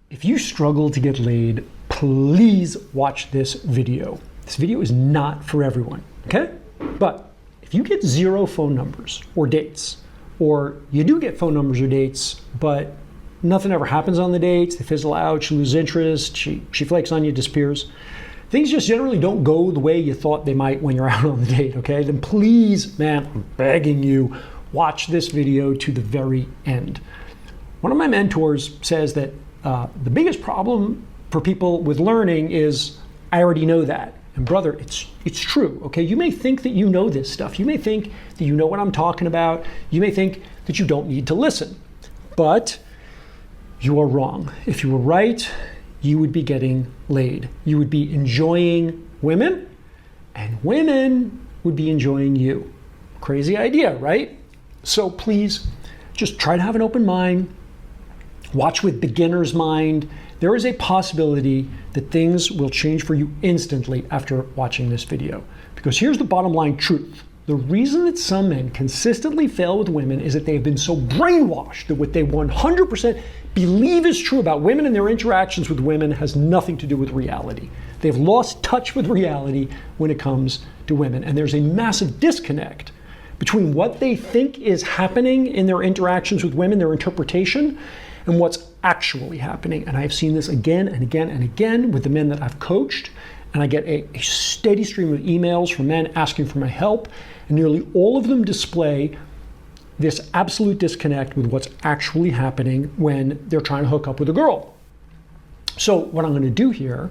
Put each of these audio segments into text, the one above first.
If you struggle to get laid, please watch this video. This video is not for everyone, okay? But if you get 0 phone numbers or dates, or you do get phone numbers or dates, but nothing ever happens on the dates, they fizzle out, she loses interest, she flakes on you, disappears, things just generally don't go the way you thought they might when you're out on the date, okay? Then please, man, I'm begging you, watch this video to the very end. One of my mentors says that the biggest problem for people with learning is, I already know that. And brother, it's true, okay? You may think that you know this stuff. You may think that you know what I'm talking about. You may think that you don't need to listen. But you are wrong. If you were right, you would be getting laid. You would be enjoying women, and women would be enjoying you. Crazy idea, right? So please, just try to have an open mind. Watch with beginner's mind. There is a possibility that things will change for you instantly after watching this video. Because here's the bottom line truth. The reason that some men consistently fail with women is that they've been so brainwashed that what they 100% believe is true about women and their interactions with women has nothing to do with reality. They've lost touch with reality when it comes to women. And there's a massive disconnect between what they think is happening in their interactions with women, their interpretation, and what's actually happening. And I've seen this again and again and again with the men that I've coached, and I get a steady stream of emails from men asking for my help, and nearly all of them display this absolute disconnect with what's actually happening when they're trying to hook up with a girl. So what I'm going to do here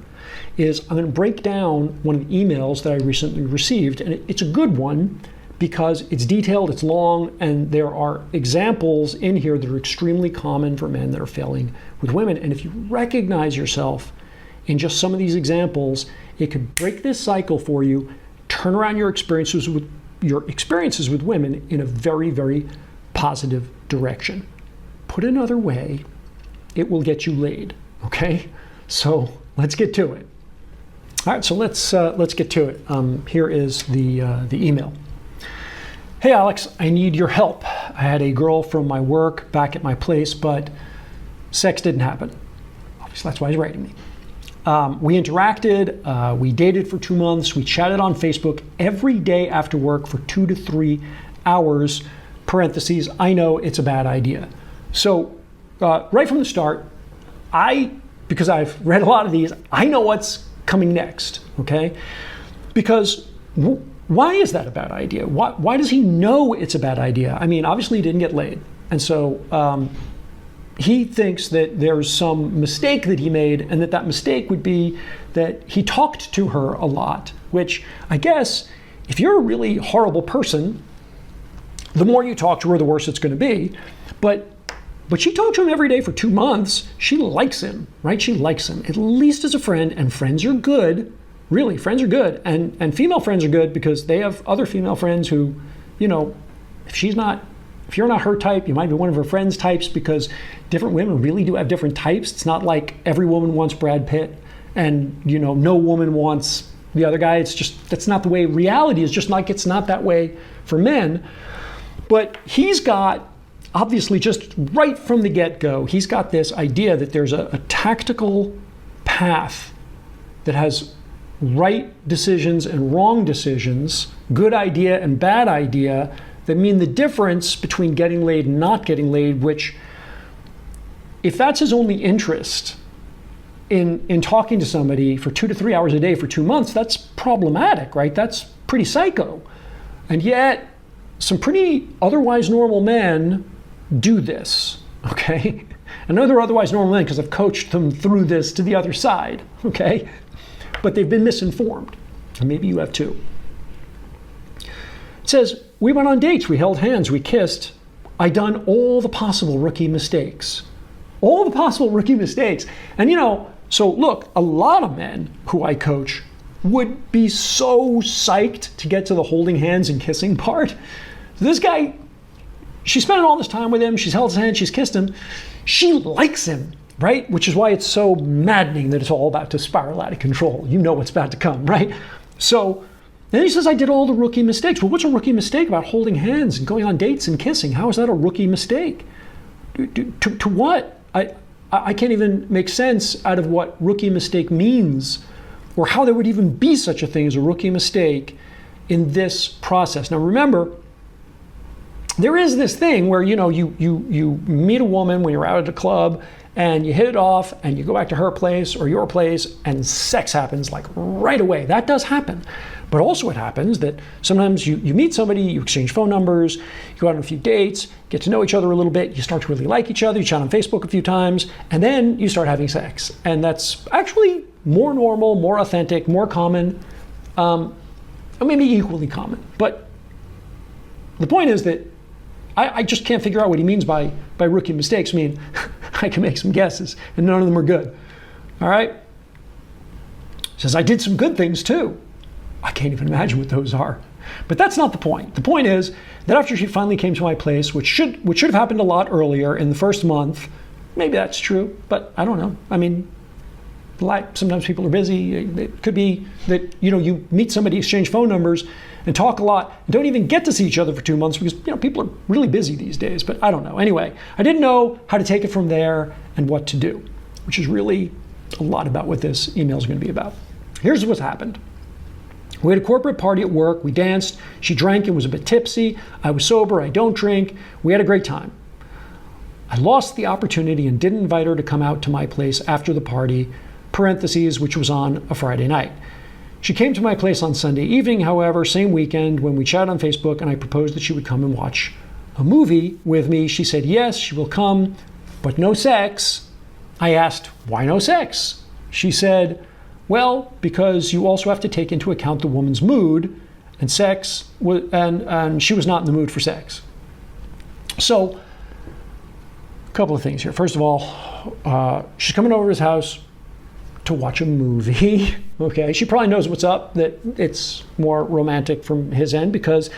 is I'm going to break down one of the emails that I recently received, and it's a good one because it's detailed, it's long, and there are examples in here that are extremely common for men that are failing with women. And if you recognize yourself in just some of these examples, it could break this cycle for you, turn around your experiences with women in a very, very positive direction. Put another way, it will get you laid, okay? So let's get to it. All right, so let's get to it. Here is the email. Hey Alex, I need your help. I had a girl from my work back at my place, but sex didn't happen. Obviously, that's why he's writing me. We interacted, we dated for 2 months, we chatted on Facebook every day after work for 2 to 3 hours, parentheses, I know it's a bad idea. So right from the start, because I've read a lot of these, I know what's coming next, okay? Because why is that a bad idea? Why does he know it's a bad idea? I mean, obviously he didn't get laid. And so he thinks that there's some mistake that he made, and that mistake would be that he talked to her a lot, which I guess if you're a really horrible person, the more you talk to her, the worse it's going to be. But she talked to him every day for 2 months. She likes him, right? She likes him, at least as a friend, and friends are good. Really, friends are good, and female friends are good because they have other female friends who, you know, if you're not her type, you might be one of her friends' types, because different women really do have different types. It's not like every woman wants Brad Pitt and, you know, no woman wants the other guy. It's just, that's not the way reality is, just like it's not that way for men. But he's got, obviously, just right from the get-go, he's got this idea that there's a tactical path that has right decisions and wrong decisions, good idea and bad idea, that mean the difference between getting laid and not getting laid, which, if that's his only interest in talking to somebody for 2 to 3 hours a day for 2 months, that's problematic, right? That's pretty psycho. And yet, some pretty otherwise normal men do this, okay? I know they're otherwise normal men because I've coached them through this to the other side, okay? But they've been misinformed, and maybe you have too. It says, we went on dates, we held hands, we kissed. I done all the possible rookie mistakes. All the possible rookie mistakes. And you know, so look, a lot of men who I coach would be so psyched to get to the holding hands and kissing part. So this guy, she's spending all this time with him, she's held his hand, she's kissed him. She likes him. Right? Which is why it's so maddening that it's all about to spiral out of control. You know what's about to come, right? So then he says, I did all the rookie mistakes. Well, what's a rookie mistake about holding hands and going on dates and kissing? How is that a rookie mistake? To what? I can't even make sense out of what rookie mistake means, or how there would even be such a thing as a rookie mistake in this process. Now remember, there is this thing where, you know, you meet a woman when you're out at a club and you hit it off and you go back to her place or your place and sex happens like right away. That does happen. But also it happens that sometimes you meet somebody, you exchange phone numbers, you go out on a few dates, get to know each other a little bit, you start to really like each other, you chat on Facebook a few times, and then you start having sex. And that's actually more normal, more authentic, more common, or maybe equally common. But the point is that I just can't figure out what he means by rookie mistakes. I mean, I can make some guesses, and none of them are good. All right? He says, I did some good things too. I can't even imagine what those are. But that's not the point. The point is that after she finally came to my place, which should have happened a lot earlier in the first month, maybe that's true, but I don't know. I mean, sometimes people are busy. It could be that, you know, you meet somebody, exchange phone numbers, and talk a lot, and don't even get to see each other for 2 months because, you know, people are really busy these days. But I don't know. Anyway, I didn't know how to take it from there and what to do, which is really a lot about what this email is going to be about. Here's what's happened. We had a corporate party at work. We danced. She drank and was a bit tipsy. I was sober. I don't drink. We had a great time. I lost the opportunity and didn't invite her to come out to my place after the party, parentheses, which was on a Friday night. She came to my place on Sunday evening, however, same weekend, when we chatted on Facebook, and I proposed that she would come and watch a movie with me. She said, yes, she will come, but no sex. I asked, why no sex? She said, well, because you also have to take into account the woman's mood, and and she was not in the mood for sex. So, a couple of things here. First of all, she's coming over to his house to watch a movie. Okay, she probably knows what's up, that it's more romantic from his end because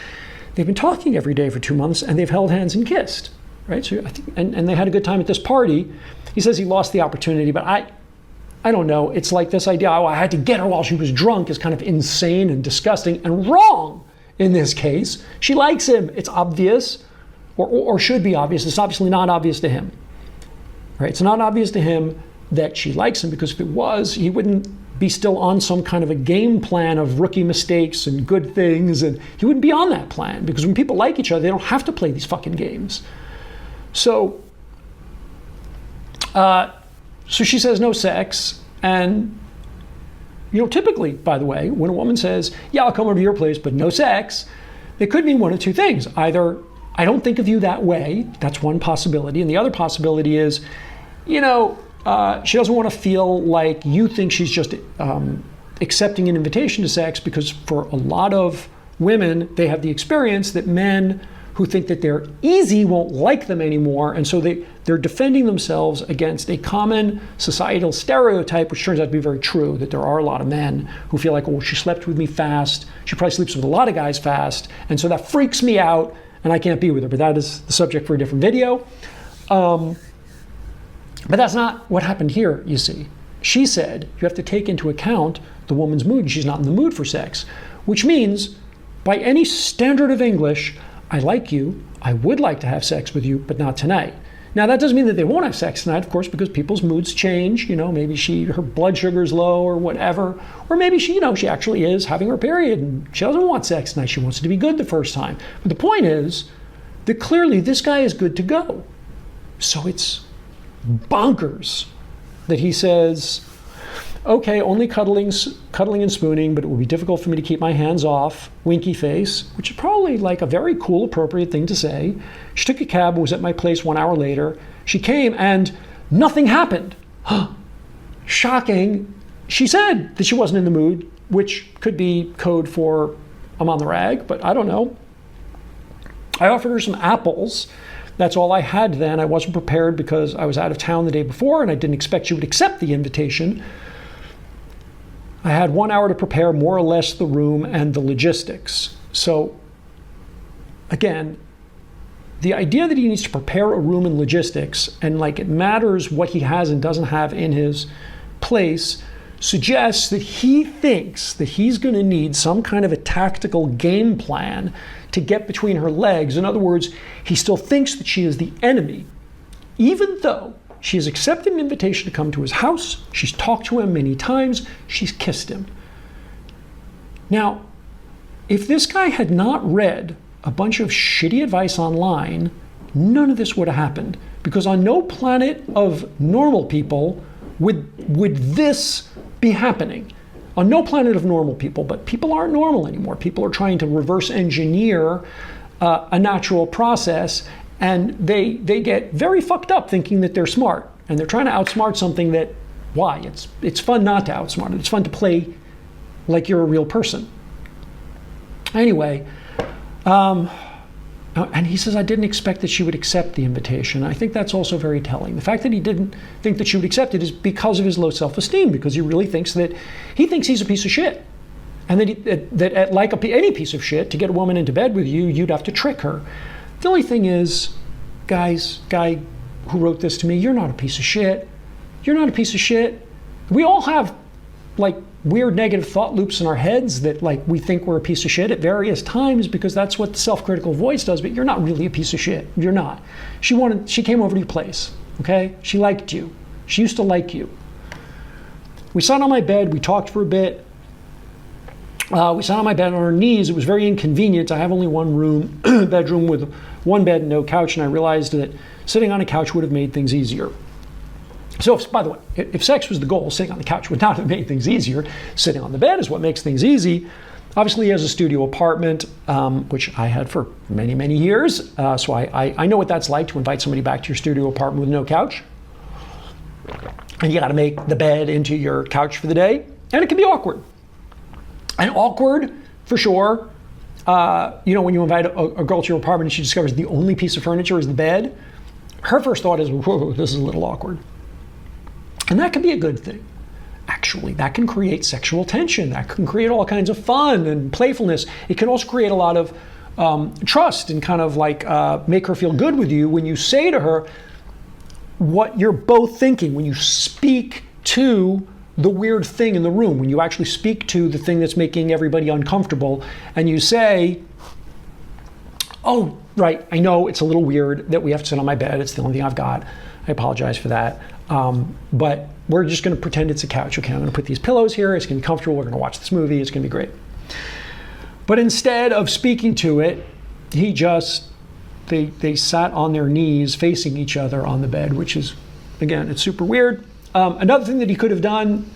they've been talking every day for 2 months and they've held hands and kissed, right? So I think, and they had a good time at this party. He says he lost the opportunity, but I don't know. It's like this idea, oh, I had to get her while she was drunk is kind of insane and disgusting and wrong in this case. She likes him. It's obvious, or should be obvious. It's obviously not obvious to him, right? It's not obvious to him that she likes him, because if it was, he wouldn't be still on some kind of a game plan of rookie mistakes and good things, and he wouldn't be on that plan, because when people like each other, they don't have to play these fucking games. So she says no sex, and you know, typically, by the way, when a woman says, yeah, I'll come over to your place, but no sex, it could mean one of two things. Either, I don't think of you that way, that's one possibility, and the other possibility is, you know, she doesn't want to feel like you think she's just accepting an invitation to sex, because for a lot of women, they have the experience that men who think that they're easy won't like them anymore, and so they're defending themselves against a common societal stereotype, which turns out to be very true, that there are a lot of men who feel like, oh, she slept with me fast, she probably sleeps with a lot of guys fast, and so that freaks me out, and I can't be with her. But that is the subject for a different video. But that's not what happened here, you see. She said you have to take into account the woman's mood. She's not in the mood for sex, which means, by any standard of English, I like you, I would like to have sex with you, but not tonight. Now, that doesn't mean that they won't have sex tonight, of course, because people's moods change. You know, maybe her blood sugar's low or whatever, or maybe she actually is having her period and she doesn't want sex tonight. She wants it to be good the first time. But the point is that clearly this guy is good to go. So it's bonkers that he says, okay, only cuddling and spooning, but it will be difficult for me to keep my hands off, winky face, which is probably like a very cool, appropriate thing to say. She took a cab and was at my place 1 hour later. She came and nothing happened. Shocking. She said that she wasn't in the mood, which could be code for I'm on the rag, but I don't know. I offered her some apples. That's all I had then. I wasn't prepared because I was out of town the day before and I didn't expect she would accept the invitation. I had 1 hour to prepare more or less the room and the logistics. So again, the idea that he needs to prepare a room and logistics, and like it matters what he has and doesn't have in his place, suggests that he thinks that he's going to need some kind of a tactical game plan to get between her legs. In other words, he still thinks that she is the enemy, even though she has accepted an invitation to come to his house. She's talked to him many times. She's kissed him. Now, if this guy had not read a bunch of shitty advice online, none of this would have happened. Because on no planet of normal people would this be happening. On no planet of normal people, but people aren't normal anymore. People are trying to reverse engineer a natural process, and they get very fucked up thinking that they're smart, and they're trying to outsmart something that, why? It's fun not to outsmart it. It's fun to play like you're a real person. Anyway, and he says, I didn't expect that she would accept the invitation. I think that's also very telling. The fact that he didn't think that she would accept it is because of his low self-esteem, because he really thinks that he's a piece of shit. And that like any piece of shit, to get a woman into bed with you, you'd have to trick her. The only thing is, guy who wrote this to me, you're not a piece of shit. You're not a piece of shit. We all have like weird negative thought loops in our heads that like we think we're a piece of shit at various times because that's what the self-critical voice does, but you're not really a piece of shit. You're not. She came over to your place, okay? She liked you. She used to like you. We sat on my bed, we talked for a bit. We sat on my bed on our knees. It was very inconvenient. I have only one bedroom with one bed and no couch, and I realized that sitting on a couch would have made things easier. So, by the way, if sex was the goal, sitting on the couch would not have made things easier. Sitting on the bed is what makes things easy. Obviously, he has a studio apartment, which I had for many, many years. So I know what that's like to invite somebody back to your studio apartment with no couch. And you got to make the bed into your couch for the day. And it can be awkward. And awkward, for sure. When you invite a girl to your apartment and she discovers the only piece of furniture is the bed, her first thought is, whoa, this is a little awkward. And that can be a good thing. Actually, that can create sexual tension. That can create all kinds of fun and playfulness. It can also create a lot of trust and kind of like make her feel good with you when you say to her what you're both thinking, when you speak to the weird thing in the room, when you actually speak to the thing that's making everybody uncomfortable, and you say, oh, right, I know it's a little weird that we have to sit on my bed. It's the only thing I've got. I apologize for that. But we're just going to pretend it's a couch. Okay, I'm going to put these pillows here. It's going to be comfortable. We're going to watch this movie. It's going to be great. But instead of speaking to it, they sat on their knees facing each other on the bed, which is, again, it's super weird. Another thing that he could have done,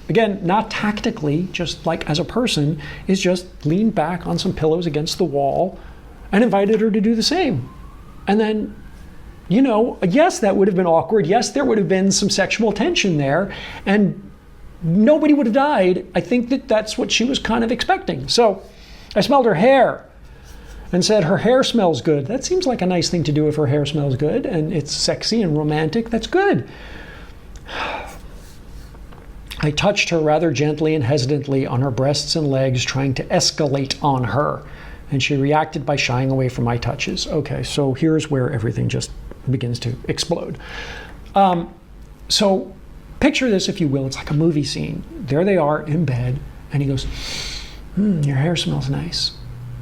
again, not tactically, just like as a person, is just lean back on some pillows against the wall and invited her to do the same. And then, yes, that would have been awkward. Yes, there would have been some sexual tension there, and nobody would have died. I think that that's what she was kind of expecting. So I smelled her hair and said, her hair smells good. That seems like a nice thing to do if her hair smells good and it's sexy and romantic. That's good. I touched her rather gently and hesitantly on her breasts and legs, trying to escalate on her, and she reacted by shying away from my touches. Okay, so here's where everything just begins to explode. So picture this, if you will. It's like a movie scene. There they are in bed, and he goes, your hair smells nice.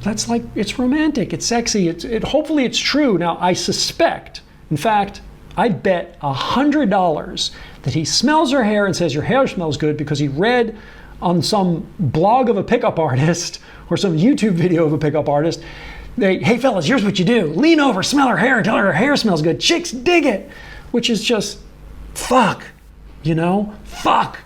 That's like, it's romantic, it's sexy, hopefully it's true. Now, I suspect, in fact, I bet $100 that he smells her hair and says, your hair smells good, because he read on some blog of a pickup artist or some YouTube video of a pickup artist, hey fellas, here's what you do. Lean over, smell her hair, and tell her hair smells good. Chicks dig it. Which is just, fuck. Fuck.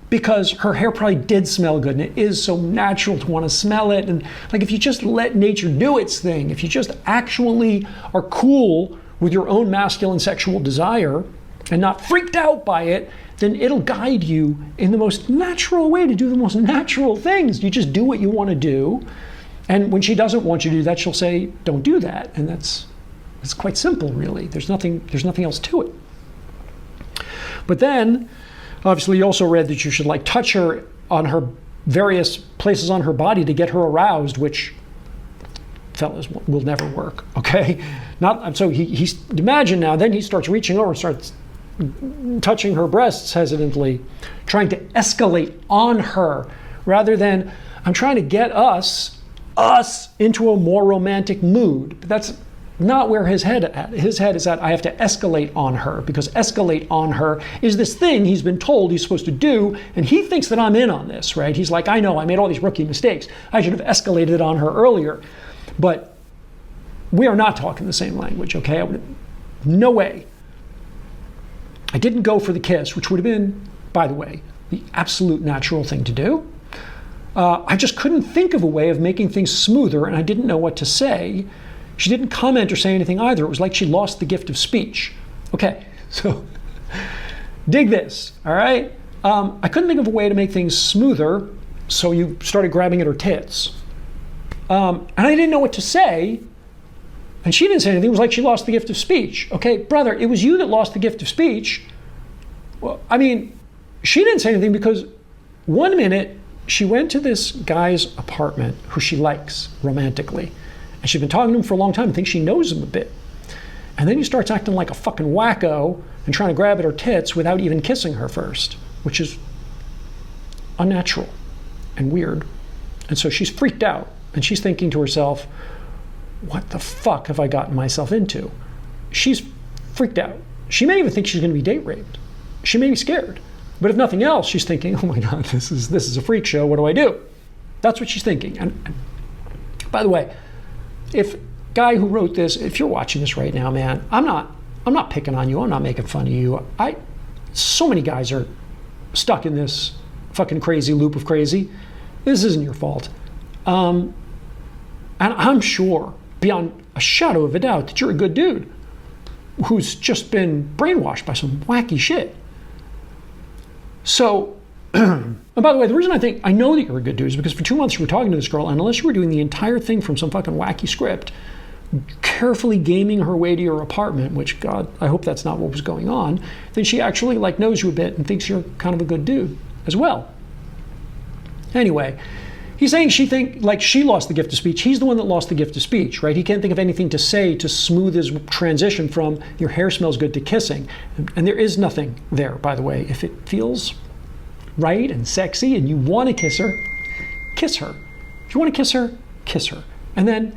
Because her hair probably did smell good, and it is so natural to want to smell it. And like, if you just let nature do its thing, if you just actually are cool with your own masculine sexual desire and not freaked out by it, then it'll guide you in the most natural way to do the most natural things. You just do what you want to do. And when she doesn't want you to do that, she'll say, don't do that. And it's quite simple, really. There's nothing else to it. But then, obviously, you also read that you should like touch her on her various places on her body to get her aroused, which, fellas, will never work, okay? So he's imagine now, then he starts reaching over and starts touching her breasts hesitantly, trying to escalate on her, rather than, I'm trying to get us into a more romantic mood. But not where his head at. His head is at, I have to escalate on her, because escalate on her is this thing he's been told he's supposed to do, and he thinks that I'm in on this, right? He's like, I know, I made all these rookie mistakes. I should have escalated on her earlier. But we are not talking the same language, okay? No way. I didn't go for the kiss, which would have been, by the way, the absolute natural thing to do. I just couldn't think of a way of making things smoother, and I didn't know what to say. She didn't comment or say anything either. It was like she lost the gift of speech. Okay, so dig this, all right? I couldn't think of a way to make things smoother, so you started grabbing at her tits. And I didn't know what to say, and she didn't say anything. It was like she lost the gift of speech. Okay, brother, it was you that lost the gift of speech. Well, I mean, she didn't say anything because 1 minute she went to this guy's apartment who she likes romantically. And she's been talking to him for a long time and thinks she knows him a bit. And then he starts acting like a fucking wacko and trying to grab at her tits without even kissing her first, which is unnatural and weird. And so she's freaked out and she's thinking to herself, what the fuck have I gotten myself into? She's freaked out. She may even think she's going to be date raped. She may be scared. But if nothing else, she's thinking, oh my God, this is a freak show. What do I do? That's what she's thinking. And by the way, if guy who wrote this, if you're watching this right now, man, I'm not picking on you. I'm not making fun of you. So many guys are stuck in this fucking crazy loop of crazy. This isn't your fault. And I'm sure, beyond a shadow of a doubt, that you're a good dude who's just been brainwashed by some wacky shit. So, and by the way, the reason I know that you're a good dude is because for 2 months you were talking to this girl, and unless you were doing the entire thing from some fucking wacky script, carefully gaming her way to your apartment, which, God, I hope that's not what was going on, then she actually like knows you a bit and thinks you're kind of a good dude as well. Anyway, he's saying she lost the gift of speech. He's the one that lost the gift of speech, right? He can't think of anything to say to smooth his transition from your hair smells good to kissing. And there is nothing there, by the way. If it feels right and sexy and you want to kiss her, kiss her. If you want to kiss her. And then,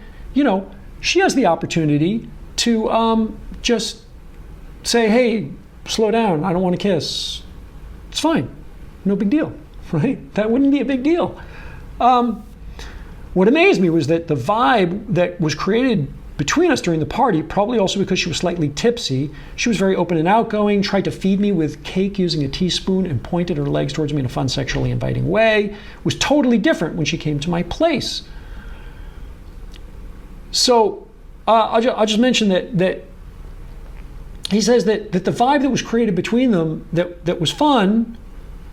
she has the opportunity to just say, hey, slow down. I don't want to kiss. It's fine. No big deal, right? That wouldn't be a big deal. What amazed me was that the vibe that was created between us during the party, probably also because she was slightly tipsy, she was very open and outgoing, tried to feed me with cake using a teaspoon, and pointed her legs towards me in a fun, sexually inviting way, was totally different when she came to my place. So I'll just mention that he says that the vibe that was created between them that was fun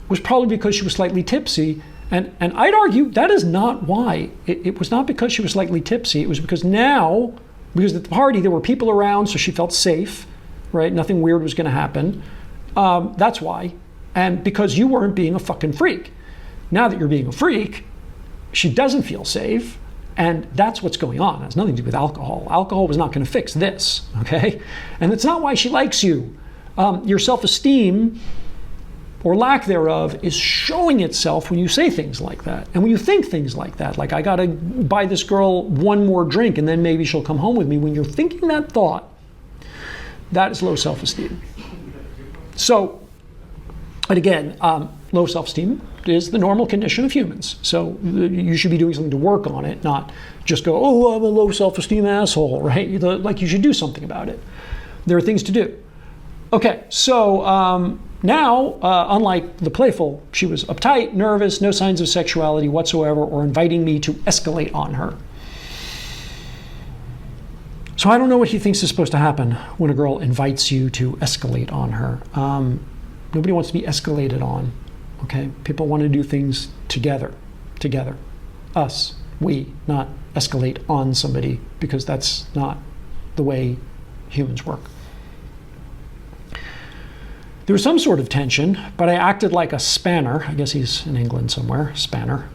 was probably because she was slightly tipsy. And I'd argue that is not why. It was not because she was slightly tipsy. It was because at the party there were people around, so she felt safe, right? Nothing weird was going to happen. That's why. And because you weren't being a fucking freak. Now that you're being a freak, she doesn't feel safe, and that's what's going on. It has nothing to do with alcohol. Alcohol was not going to fix this, okay? And it's not why she likes you. Your self-esteem, or lack thereof, is showing itself when you say things like that. And when you think things like that, like I gotta buy this girl one more drink and then maybe she'll come home with me. When you're thinking that thought, that is low self-esteem. So, and again, low self-esteem is the normal condition of humans. So you should be doing something to work on it, not just go, oh, I'm a low self-esteem asshole, right? Like you should do something about it. There are things to do. Okay, so now, unlike the playful, she was uptight, nervous, no signs of sexuality whatsoever, or inviting me to escalate on her. So I don't know what he thinks is supposed to happen when a girl invites you to escalate on her. Nobody wants to be escalated on, okay? People want to do things together. Us, we, not escalate on somebody, because that's not the way humans work. There was some sort of tension, but I acted like a spanner. I guess he's in England somewhere, spanner.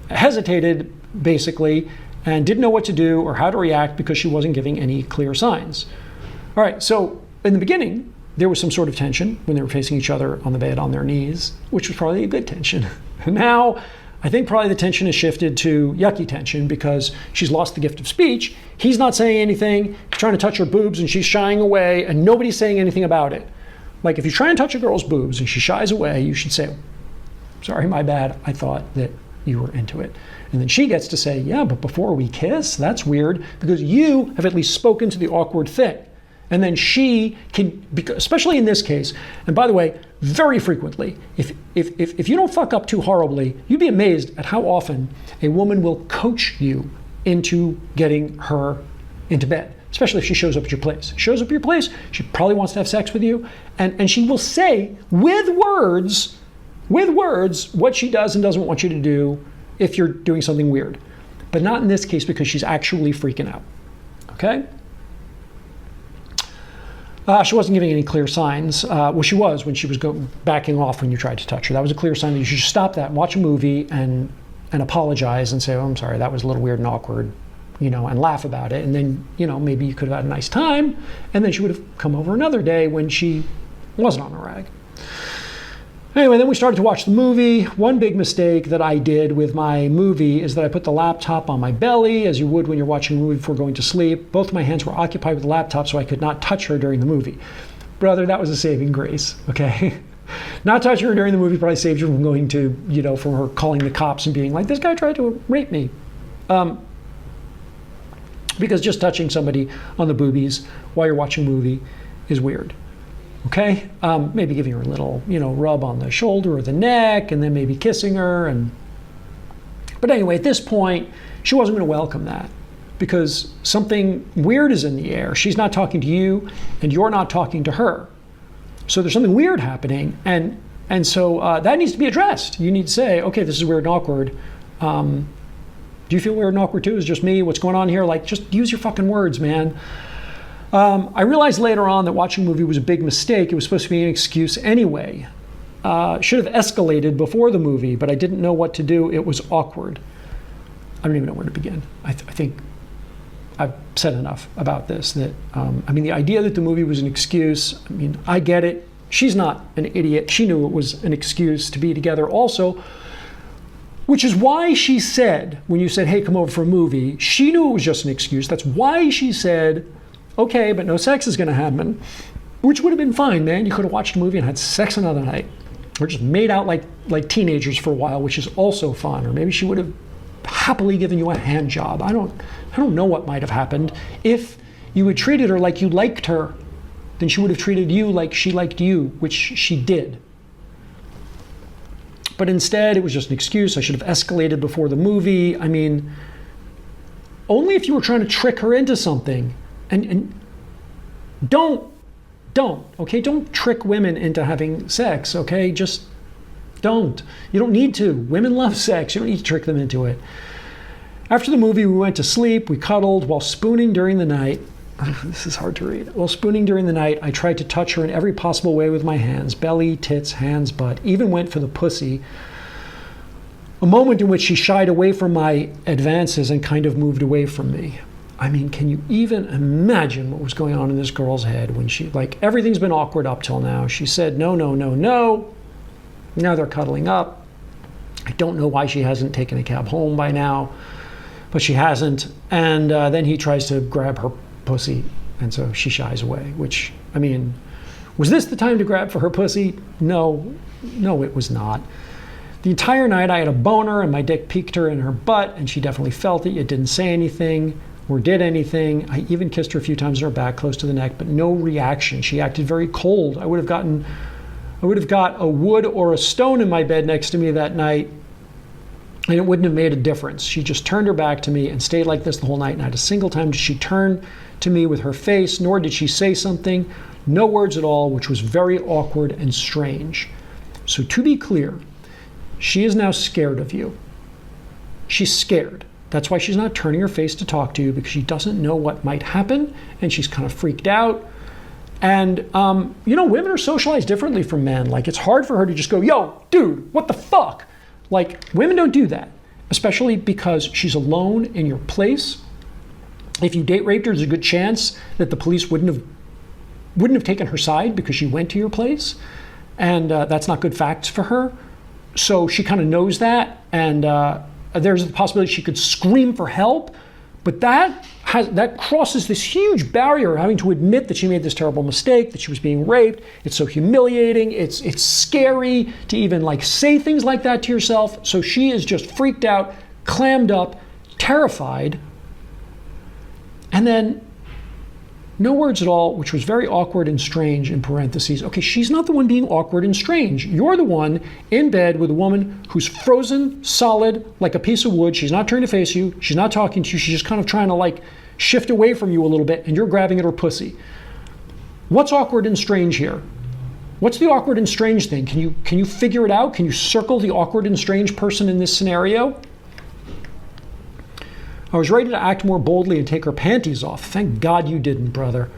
Hesitated, basically, and didn't know what to do or how to react because she wasn't giving any clear signs. All right, so in the beginning, there was some sort of tension when they were facing each other on the bed on their knees, which was probably a good tension. Now, I think probably the tension has shifted to yucky tension because she's lost the gift of speech. He's not saying anything, trying to touch her boobs and she's shying away and nobody's saying anything about it. Like if you try and touch a girl's boobs and she shies away, you should say, sorry, my bad, I thought that you were into it. And then she gets to say, yeah, but before we kiss, that's weird because you have at least spoken to the awkward thing. And then she can, especially in this case, and by the way, very frequently, if you don't fuck up too horribly, you'd be amazed at how often a woman will coach you into getting her into bed, especially if she shows up at your place. Shows up at your place, she probably wants to have sex with you, and she will say with words what she does and doesn't want you to do if you're doing something weird. But not in this case because she's actually freaking out, okay? She wasn't giving any clear signs. Well, she was when she was backing off when you tried to touch her. That was a clear sign that you should just stop that and watch a movie and apologize and say, oh, I'm sorry, that was a little weird and awkward, and laugh about it. And then, maybe you could have had a nice time. And then she would have come over another day when she wasn't on a rag. Anyway, then we started to watch the movie. One big mistake that I did with my movie is that I put the laptop on my belly, as you would when you're watching a movie before going to sleep. Both my hands were occupied with the laptop, so I could not touch her during the movie. Brother, that was a saving grace, okay? Not touching her during the movie probably saved you from going to, from her calling the cops and being like, this guy tried to rape me. Because just touching somebody on the boobies while you're watching a movie is weird. Okay, maybe giving her a little, rub on the shoulder or the neck, and then maybe kissing her. But anyway, at this point, she wasn't going to welcome that because something weird is in the air. She's not talking to you, and you're not talking to her. So there's something weird happening, and so that needs to be addressed. You need to say, okay, this is weird and awkward. Do you feel weird and awkward too? Is it just me? What's going on here? Like, just use your fucking words, man. I realized later on that watching a movie was a big mistake. It was supposed to be an excuse anyway. Should have escalated before the movie, but I didn't know what to do. It was awkward. I don't even know where to begin. I think I've said enough about this. That the idea that the movie was an excuse, I get it. She's not an idiot. She knew it was an excuse to be together also, which is why she said, when you said, hey, come over for a movie, she knew it was just an excuse. That's why she said, okay, but no sex is going to happen, which would have been fine, man. You could have watched a movie and had sex another night, or just made out like teenagers for a while, which is also fun. Or maybe she would have happily given you a hand job. I don't know what might have happened. If you had treated her like you liked her, then she would have treated you like she liked you, which she did. But instead, it was just an excuse. I should have escalated before the movie. Only if you were trying to trick her into something. And don't, okay? Don't trick women into having sex, okay? Just don't. You don't need to. Women love sex. You don't need to trick them into it. After the movie, we went to sleep. We cuddled while spooning during the night. This is hard to read. While spooning during the night, I tried to touch her in every possible way with my hands. Belly, tits, hands, butt. Even went for the pussy. A moment in which she shied away from my advances and kind of moved away from me. Can you even imagine what was going on in this girl's head when she, everything's been awkward up till now. She said, no, no, no, no. Now they're cuddling up. I don't know why she hasn't taken a cab home by now, but she hasn't. And then he tries to grab her pussy, and so she shies away, which, was this the time to grab for her pussy? No, it was not. The entire night I had a boner and my dick peeked her in her butt, and she definitely felt it. It didn't say anything or did anything. I even kissed her a few times in her back, close to the neck, but no reaction. She acted very cold. I would have got a wood or a stone in my bed next to me that night, and it wouldn't have made a difference. She just turned her back to me and stayed like this the whole night. Not a single time did she turn to me with her face, nor did she say something. No words at all, which was very awkward and strange. So to be clear, she is now scared of you. She's scared. That's why she's not turning her face to talk to you, because she doesn't know what might happen, and she's kind of freaked out. And, women are socialized differently from men. It's hard for her to just go, yo, dude, what the fuck? Women don't do that, especially because she's alone in your place. If you date raped her, there's a good chance that the police wouldn't have taken her side because she went to your place. And that's not good facts for her. so she kind of knows that, and there's the possibility she could scream for help, but that crosses this huge barrier, having to admit that she made this terrible mistake, that she was being raped. It's so humiliating. It's scary to even like say things like that to yourself. So she is just freaked out, clammed up, terrified, and then no words at all, which was very awkward and strange in parentheses. Okay, she's not the one being awkward and strange. You're the one in bed with a woman who's frozen, solid, like a piece of wood. She's not turning to face you. She's not talking to you. She's just kind of trying to like shift away from you a little bit, and you're grabbing at her pussy. What's awkward and strange here? What's the awkward and strange thing? Can you figure it out? Can you circle the awkward and strange person in this scenario? I was ready to act more boldly and take her panties off. Thank God you didn't, brother.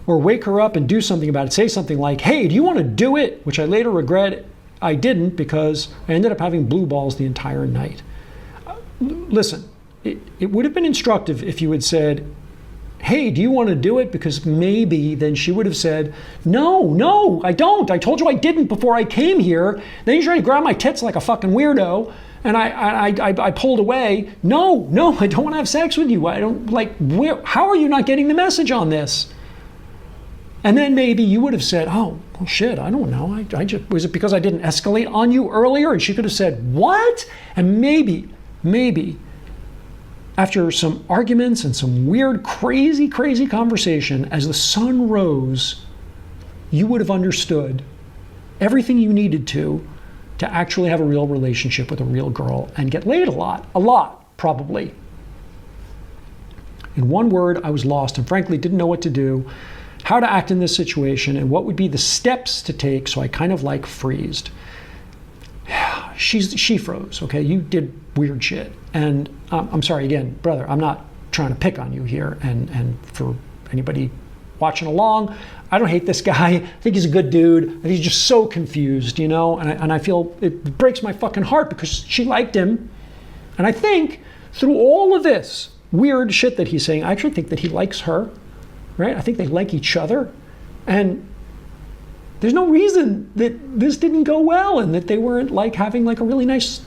Or wake her up and do something about it. Say something like, hey, do you want to do it? Which I later regret I didn't, because I ended up having blue balls the entire night. Listen, it would have been instructive if you had said, hey, do you want to do it? Because maybe then she would have said, no, I don't. I told you I didn't before I came here. Then you tried to grab my tits like a fucking weirdo. And I pulled away. No, I don't want to have sex with you. I don't how are you not getting the message on this? And then maybe you would have said, oh, well, shit, I don't know. I just, was it because I didn't escalate on you earlier? And she could have said, what? And maybe, after some arguments and some weird, crazy conversation, as the sun rose, you would have understood everything you needed to actually have a real relationship with a real girl and get laid a lot, probably. In one word, I was lost and frankly didn't know what to do, how to act in this situation, and what would be the steps to take, so I kind of like freezed. She froze, okay? You did weird shit. And I'm sorry, again, brother, I'm not trying to pick on you here, and for anybody watching along, I don't hate this guy. I think he's a good dude. I think he's just so confused, you know? And I feel it breaks my fucking heart because she liked him. And I think through all of this weird shit that he's saying, I actually think that he likes her, right? I think they like each other. And there's no reason that this didn't go well and that they weren't like having like a really nice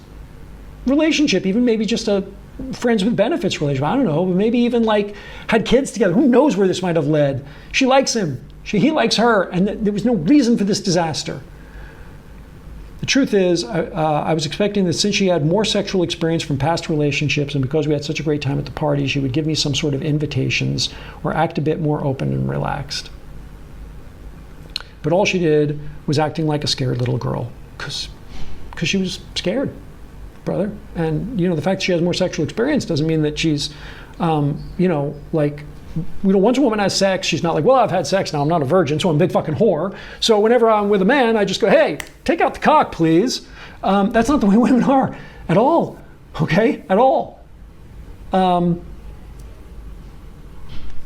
relationship, even maybe just a friends with benefits relationship. I don't know, but maybe even like had kids together. Who knows where this might have led? She likes him. He likes her, and there was no reason for this disaster. The truth is, I was expecting that since she had more sexual experience from past relationships, and because we had such a great time at the party, she would give me some sort of invitations or act a bit more open and relaxed. But all she did was acting like a scared little girl, because she was scared, brother. And, you know, the fact that she has more sexual experience doesn't mean that she's, once a woman has sex, she's not like, well, I've had sex now, I'm not a virgin, so I'm a big fucking whore. So whenever I'm with a man, I just go, hey, take out the cock, please. That's not the way women are at all, okay? At all. All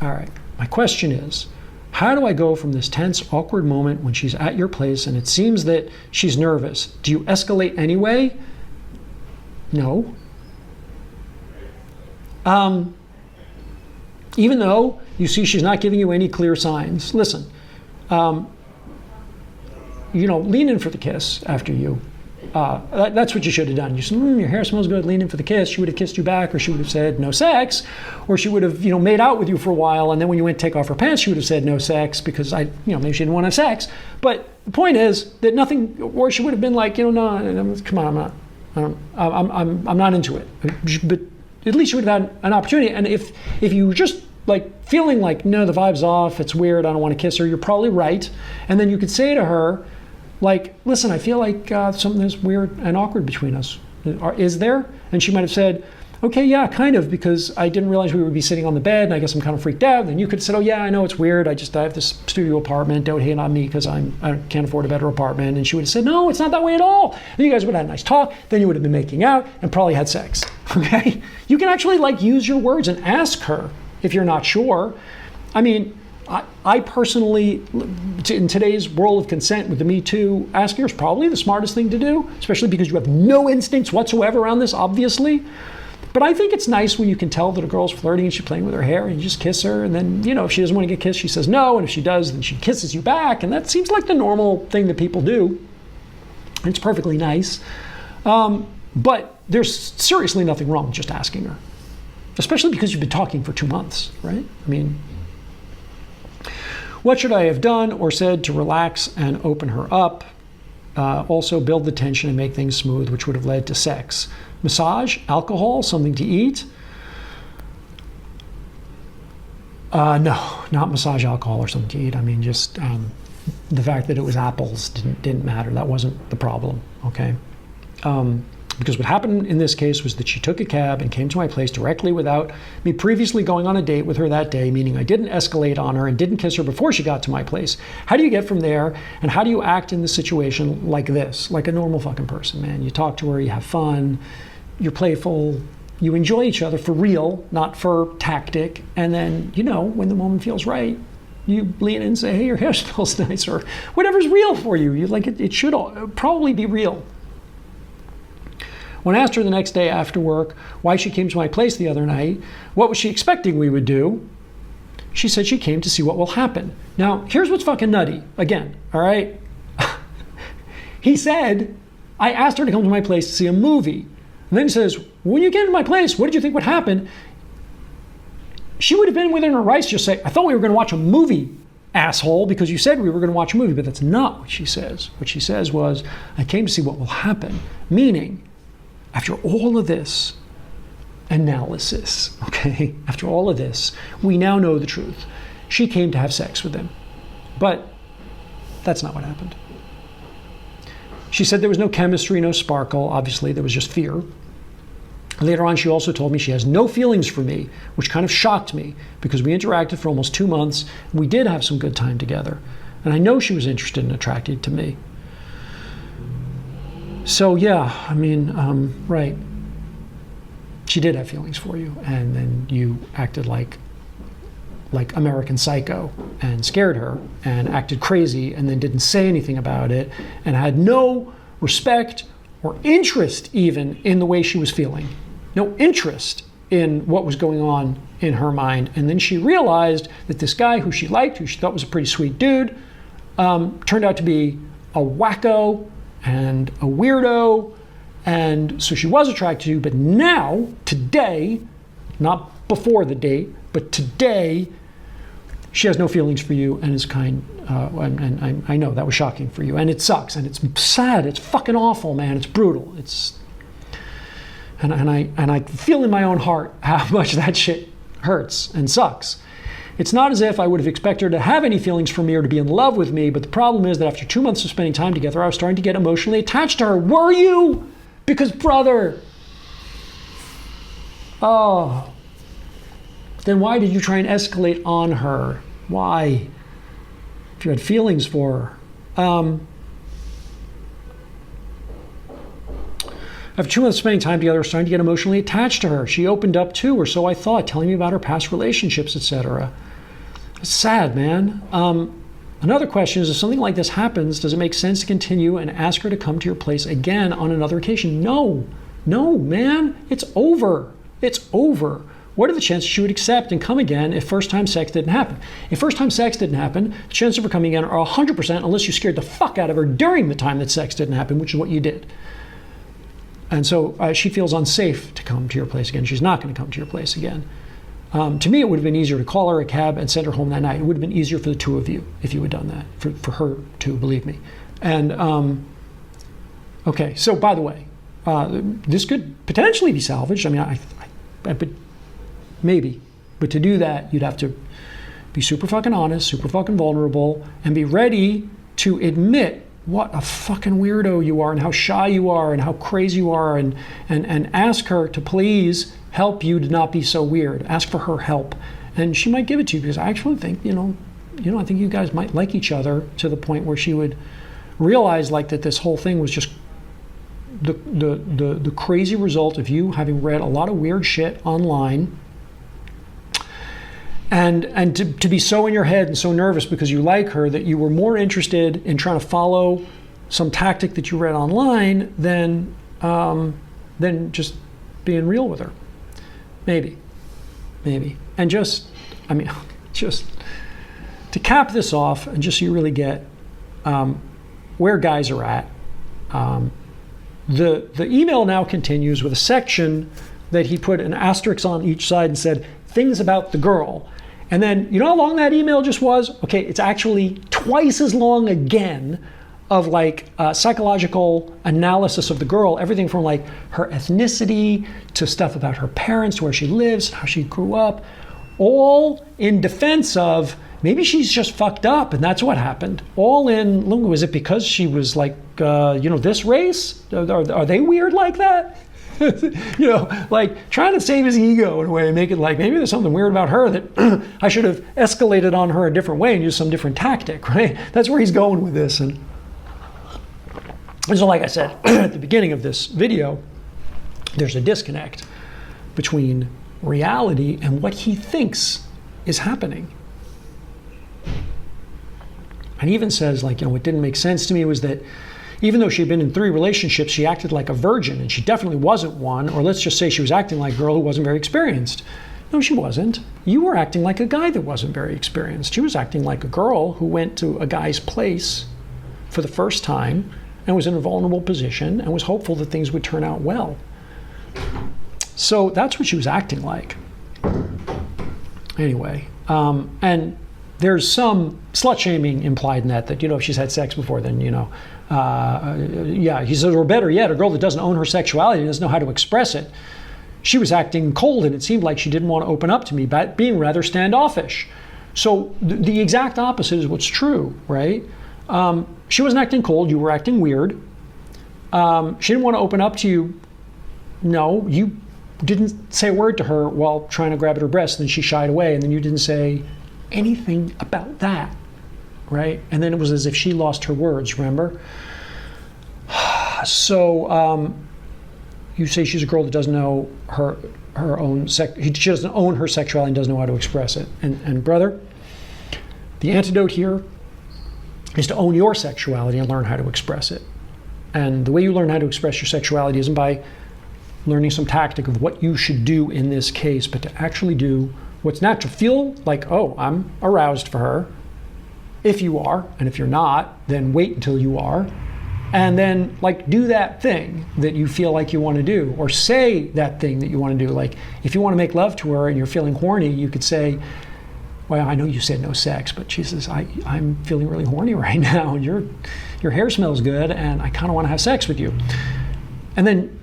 right, my question is, how do I go from this tense, awkward moment when she's at your place and it seems that she's nervous? Do you escalate anyway? No. Even though you see she's not giving you any clear signs. Listen, lean in for the kiss after you. That's what you should have done. You said, your hair smells good, lean in for the kiss. She would have kissed you back, or she would have said no sex, or she would have, made out with you for a while, and then when you went to take off her pants, she would have said no sex because maybe she didn't want to have sex. But the point is that nothing, or she would have been like, no, come on, I'm not into it. But at least you would have had an opportunity. And if you were just like feeling like, no, the vibe's off, it's weird, I don't want to kiss her, you're probably right. And then you could say to her, like, listen, I feel like something is weird and awkward between us. Is there? And she might have said, okay, yeah, kind of, because I didn't realize we would be sitting on the bed, and I guess I'm kind of freaked out. And then you could have said, oh yeah, I know it's weird. I have this studio apartment. Don't hate on me because I can't afford a better apartment. And she would have said, no, it's not that way at all. And you guys would have had a nice talk. Then you would have been making out and probably had sex. Okay? You can actually use your words and ask her if you're not sure. I mean, I personally, in today's world of consent with the Me Too, asking her is probably the smartest thing to do, especially because you have no instincts whatsoever around this, obviously. But I think it's nice when you can tell that a girl's flirting and she's playing with her hair, and you just kiss her, and then, if she doesn't want to get kissed, she says no, and if she does, then she kisses you back, and that seems like the normal thing that people do. It's perfectly nice. But there's seriously nothing wrong with just asking her, especially because you've been talking for 2 months, right? I mean, what should I have done or said to relax and open her up? Also build the tension and make things smooth, which would have led to sex. Massage, alcohol, something to eat? No, not massage, alcohol, or something to eat. I mean, just the fact that it was apples didn't matter. That wasn't the problem, okay? Because what happened in this case was that she took a cab and came to my place directly without me previously going on a date with her that day, meaning I didn't escalate on her and didn't kiss her before she got to my place. How do you get from there, and how do you act in this situation like this, like a normal fucking person, man? You talk to her, you have fun, you're playful, you enjoy each other for real, not for tactic, and then, you know, when the moment feels right, you lean in and say, hey, your hair smells nice, or whatever's real for you. You like it should probably be real. When I asked her the next day after work why she came to my place the other night, what was she expecting we would do? She said she came to see what will happen. Now, here's what's fucking nutty, again, all right? He said, I asked her to come to my place to see a movie. And then he says, when you came to my place, what did you think would happen? She would have been within her rights to just say, I thought we were going to watch a movie, asshole, because you said we were going to watch a movie, but that's not what she says. What she says was, I came to see what will happen, meaning, after all of this analysis, okay, after all of this, we now know the truth. She came to have sex with him, but that's not what happened. She said there was no chemistry, no sparkle. Obviously, there was just fear. Later on, she also told me she has no feelings for me, which kind of shocked me because we interacted for almost 2 months. And we did have some good time together. And I know she was interested and attracted to me. So yeah, I mean, right. She did have feelings for you, and then you acted like American Psycho and scared her and acted crazy and then didn't say anything about it and had no respect or interest even in the way she was feeling. No interest in what was going on in her mind. And then she realized that this guy who she liked, who she thought was a pretty sweet dude, turned out to be a wacko and a weirdo, and so she was attracted to you, but now, today, not before the date, but today, she has no feelings for you and is kind, and I know that was shocking for you, and it sucks, and it's sad, it's fucking awful, man, it's brutal, and I feel in my own heart how much that shit hurts and sucks. It's not as if I would have expected her to have any feelings for me or to be in love with me, but the problem is that after 2 months of spending time together, I was starting to get emotionally attached to her. Were you? Because, brother, oh, then why did you try and escalate on her? Why? If you had feelings for her. After 2 months spending time together, I was starting to get emotionally attached to her. She opened up too, or so I thought, telling me about her past relationships, etc. It's sad, man. Another question is, if something like this happens, does it make sense to continue and ask her to come to your place again on another occasion? No, man, it's over. It's over. What are the chances she would accept and come again if first-time sex didn't happen? If first-time sex didn't happen, the chances of her coming again are 100% unless you scared the fuck out of her during the time that sex didn't happen, which is what you did. And so she feels unsafe to come to your place again. She's not going to come to your place again. To me, it would have been easier to call her a cab and send her home that night. It would have been easier for the two of you if you had done that, for her too, believe me. And, okay, so by the way, this could potentially be salvaged. I mean, but maybe. But to do that, you'd have to be super fucking honest, super fucking vulnerable, and be ready to admit what a fucking weirdo you are and how shy you are and how crazy you are, and ask her to please help you to not be so weird. Ask for her help. And she might give it to you, because I actually think, I think you guys might like each other to the point where she would realize like that this whole thing was just the crazy result of you having read a lot of weird shit online. And to be so in your head and so nervous because you like her that you were more interested in trying to follow some tactic that you read online than just being real with her. Maybe. And just to cap this off, and just so you really get where guys are at, The email now continues with a section that he put an asterisk on each side and said, things about the girl. And then, you know how long that email just was? Okay, it's actually twice as long again of like psychological analysis of the girl, everything from like her ethnicity to stuff about her parents, where she lives, how she grew up, all in defense of maybe she's just fucked up and that's what happened. All in, was it because she was like, this race? Are they weird like that? Like trying to save his ego in a way and make it like maybe there's something weird about her that I should have escalated on her a different way and used some different tactic, right? That's where he's going with this. And so, like I said at the beginning of this video, there's a disconnect between reality and what he thinks is happening. And he even says, like, what didn't make sense to me was that even though she'd been in 3 relationships, she acted like a virgin, and she definitely wasn't one. Or let's just say she was acting like a girl who wasn't very experienced. No, she wasn't. You were acting like a guy that wasn't very experienced. She was acting like a girl who went to a guy's place for the first time and was in a vulnerable position and was hopeful that things would turn out well. So that's what she was acting like. Anyway, and there's some slut shaming implied in that if she's had sex before, then, he says, or better yet, a girl that doesn't own her sexuality and doesn't know how to express it. She was acting cold and it seemed like she didn't want to open up to me, but being rather standoffish. So the exact opposite is what's true, right? She wasn't acting cold, you were acting weird. She didn't want to open up to you. No, you didn't say a word to her while trying to grab at her breast, and then she shied away, and then you didn't say anything about that, right? And then it was as if she lost her words, remember? So you say she's a girl that doesn't know her own she doesn't own her sexuality and doesn't know how to express it. And brother, the antidote here is to own your sexuality and learn how to express it. And the way you learn how to express your sexuality isn't by learning some tactic of what you should do in this case, but to actually do what's natural. Feel like, oh, I'm aroused for her. If you are, and if you're not, then wait until you are. And then do that thing that you feel like you want to do, or say that thing that you want to do. Like if you want to make love to her and you're feeling horny, you could say, well, I know you said no sex, but Jesus, I'm feeling really horny right now. And your hair smells good and I kind of want to have sex with you. And then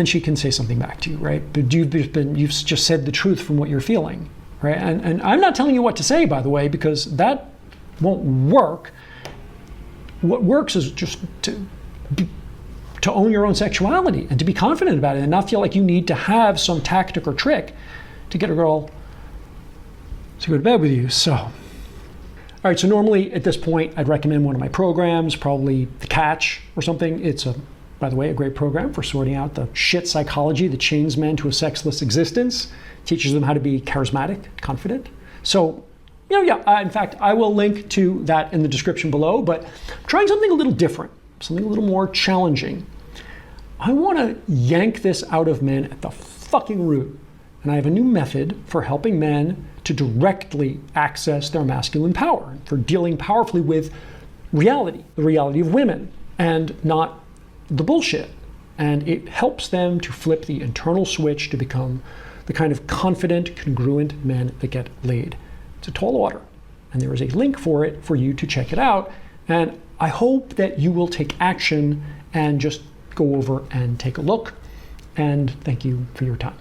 she can say something back to you, right? But you've just said the truth from what you're feeling, right? And I'm not telling you what to say, by the way, because that won't work. What works is just to own your own sexuality and to be confident about it and not feel like you need to have some tactic or trick to get a girl to go to bed with you. So, all right, so normally at this point, I'd recommend one of my programs, probably The Catch or something. It's by the way, a great program for sorting out the shit psychology that chains men to a sexless existence, teaches them how to be charismatic, confident. So, in fact, I will link to that in the description below, but I'm trying something a little different, something a little more challenging. I want to yank this out of men at the fucking root. And I have a new method for helping men to directly access their masculine power, for dealing powerfully with reality, the reality of women, and not the bullshit. And it helps them to flip the internal switch to become the kind of confident, congruent men that get laid. It's a tall order, and there is a link for it for you to check it out. And I hope that you will take action and just go over and take a look. And thank you for your time.